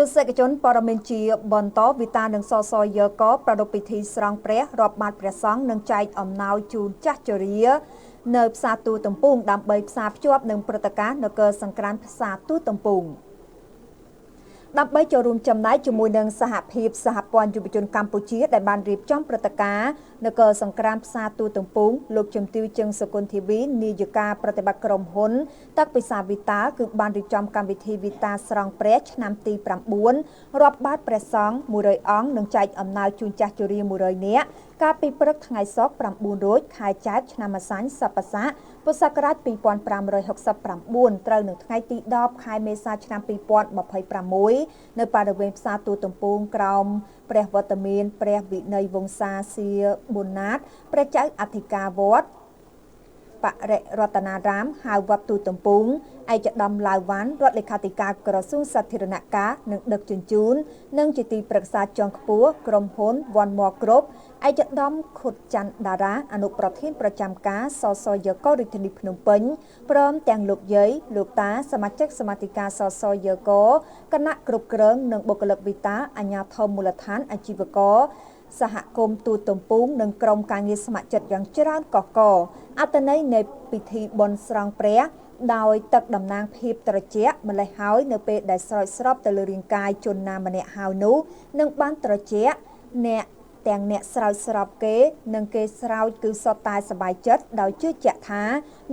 ទស្សនិកជនព័ត៌មានជាបន្តវិតានឹងសសយកប្រដុពិធីស្រង់ព្រះរាប់បាតព្រះសង្ឃនឹងចែកអំណោយជូនចាស់ជរានៅផ្សារទូទំពុងដើម្បីផ្សារភ្ជាប់នឹងព្រឹត្តិការណ៍នគរសង្ក្រាន្តផ្សារទូទំពុងដើម្បីចូលរួមចំណែកជាមួយនឹងសហភាពសហព័ន្ធយុវជនកម្ពុជាដែលបានរៀបចំព្រឹត្តិការណ៍នគរសង្ក្រាន្តផ្សារទូទំពុងលោកជំទាវជើងសុគន្ធធីវីនាយិកាប្រតិបត្តិក្រុមហ៊ុនទឹកពិសាវិតាគឺបានរៀបចំកម្មវិធីវិតាស្រង់ព្រះឆ្នាំទី9រាប់បាតព្រះសង្ឃ100អង្គនិងចែកអំណោយជូនចាស់ជរា100នាក់កាលពីព្រឹកថ្ងៃសុក្រ9រោចខែចែកឆ្នាំម្សាញ់សប្បស័កពុទ្ធសករាជ2569ត្រូវនឹងថ្ងៃទី10ខែមេសាឆ្នាំ2026នៅបរិវេណផ្សារទូទំពុងក្រោមព្រះវត្តមានព្រះវិន័យវង្សាសៀប៊ុនណាតព្រះចៅអធិការវត្តបរិរតនារាមហៅវត្តទូទំពុងឯកឧត្តមឡាវវ៉ាន់រដ្ឋលេខាធិការក្រសួងសាធារណការនិងដឹកជញ្ជូននិងជាទីប្រឹក្សាជាន់ខ្ពស់ក្រុមហ៊ុន One More Group ឯកឧត្តមខុតច័ន្ទតារាអនុប្រធានប្រចាំការសសយករាជធានីភ្នំពេញព្រមទាំងលោកយាយលោកតាសមាជិកសមាជិកាសសយកគណៈគ្រប់គ្រងនិងបុគ្គលិកវិតាអាជ្ញាធរមូលដ្ឋានអាជីវករសហគមន៍ទូទំពុងនិងក្រុមការងារស្ម័គ្រចិត្តយ៉ាងច្រើនកកអត្តន័យនៃពិធីបុណ្យស្រង់ព្រះដោយទឹកតំណាងភាពត្រជាក់ម្លេះហើយនៅពេលដែលស្រោចស្រពទៅលើរាងកាយជនណាម្នាក់ហើយនោះនឹងបានត្រជាក់អ្នកទាំងអ្នកស្រោចស្រពគេនិងគេស្រោចគឺសុទ្ធតែសប្បាយចិត្តដោយជឿជាក់ថា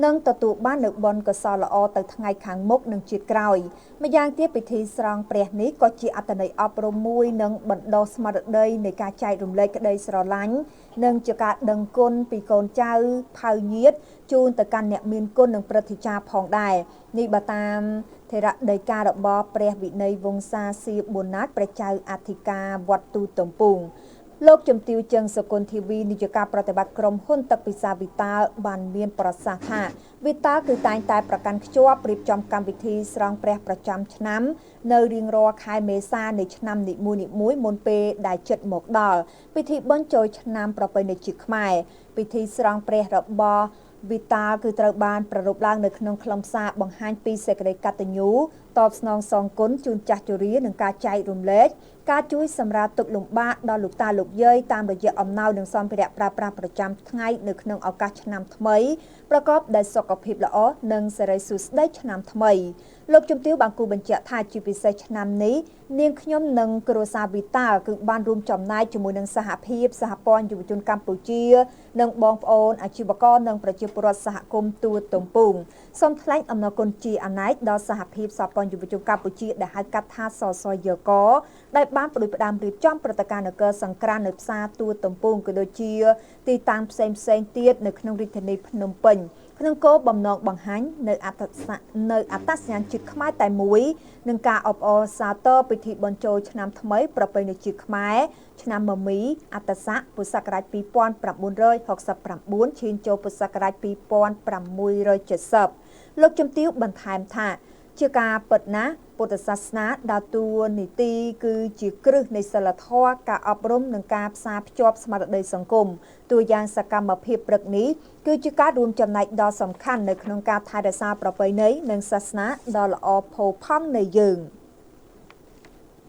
នឹងទទួលបាននូវបុណ្យកុសលល្អទៅថ្ងៃខាងមុខនិងជាតិក្រោយម្យ៉ាងទៀតពិធីស្រង់ព្រះនេះក៏ជាអត្ថន័យអប់រំមួយនិងបណ្ដុះស្មារតីនៃការចែករំលែកក្តីស្រឡាញ់និងជាការដឹងគុណពីកូនចៅផៅញាតិជូនទៅកាន់អ្នកមានគុណនិងព្រឹទ្ធាចារ្យផងដែរនេះបើតាមថេរដីការបស់ព្រះវិន័យវង្សាសៀប៊ុនណាតព្រះចៅអធិការវត្តទូទំពុងលោកជំទាវជើងសុគន្ធធីវីនាយិកាប្រតិបត្តិក្រុមហ៊ុនទឹកពិសាវិតាបានមានប្រសាសន៍ថាវិតាគឺតែងតែប្រកាន់ខ្ជាប់រៀបចំកម្មវិធីស្រង់ព្រះប្រចាំឆ្នាំនៅរៀងរាល់ខែមេសានៃឆ្នាំនីមួយៗមុនពេលដែលជិតមកដល់ពិធីបុណ្យចូលឆ្នាំប្រពៃណីជាតិខ្មែរពិធីស្រង់ព្រះរបស់វិតាគឺត្រូវបានប្រារព្ធឡើងនៅក្នុងខ្លឹមសារបង្ហាញពីសេចក្តីកតញ្ញូតបស្នងសងគុណជូនចាស់ជរានិងការចែករំលែកការជួយសម្រាលទុក្ខលំបាកដល់លោកតាលោកយាយតាមរយៈអំណោយនិងសម្ភារៈប្រើប្រាស់ប្រចាំថ្ងៃនៅក្នុងឱកាសឆ្នាំថ្មីប្រកបដោយសុខភាពល្អនិងសិរីសួស្តីឆ្នាំថ្មីលោកជំទាវបានគូបញ្ជាក់ថាជាពិសេសឆ្នាំនេះនាងខ្ញុំនិងគ្រួសារវិតាគឺបានរួមចំណែកជាមួយនឹងសហភាពសហព័ន្ធយុវជនកម្ពុជានិងបងប្អូនអាជីវករនិងប្រជាពលរដ្ឋសហគមន៍ទូទំពុងសូមថ្លែងអំណរគុណជាអនេកដល់សហភាពសហព័ន្ធយុវជនកម្ពុជាដែលហៅកាត់ថាសសយកដែលបានផ្ដួចផ្ដើមរៀបចំព្រឹត្តិការណ៍នគរសង្ក្រាន្តនៅផ្សារទូទំពុងក៏ដូចជាទីតាំងផ្សេងទៀតនៅក្នុងរាជធានីភ្នំពេញក្នុងគោលបំណងបង្ហាញនៅអត្តសញ្ញាណជាតិខ្មែរតែមួយនឹងការអបអរសាទរពិធីបុណ្យចូលឆ្នាំថ្មីប្រពៃណីជាតិខ្មែរឆ្នាំមមីអត្តស័កពុទ្ធសករាជ2969ឈានចូលពុទ្ធសករាជ2670លោកជំទាវបន្ថែមថាជាការពិតណាស់ពុទ្ធសាសនាដើរតួនាទីគឺជាគ្រឹះនៃសិលធម៌ការអប់រំនិងការផ្សារភ្ជាប់ស្មារតីសង្គមតួយ៉ាងសកម្មភាពព្រឹកនេះគឺជាការរួមចំណែកដ៏សំខាន់នៅក្នុងការថែរក្សាប្រពៃណីនិងសាសនាដ៏ល្អផូរផង់នៃយើង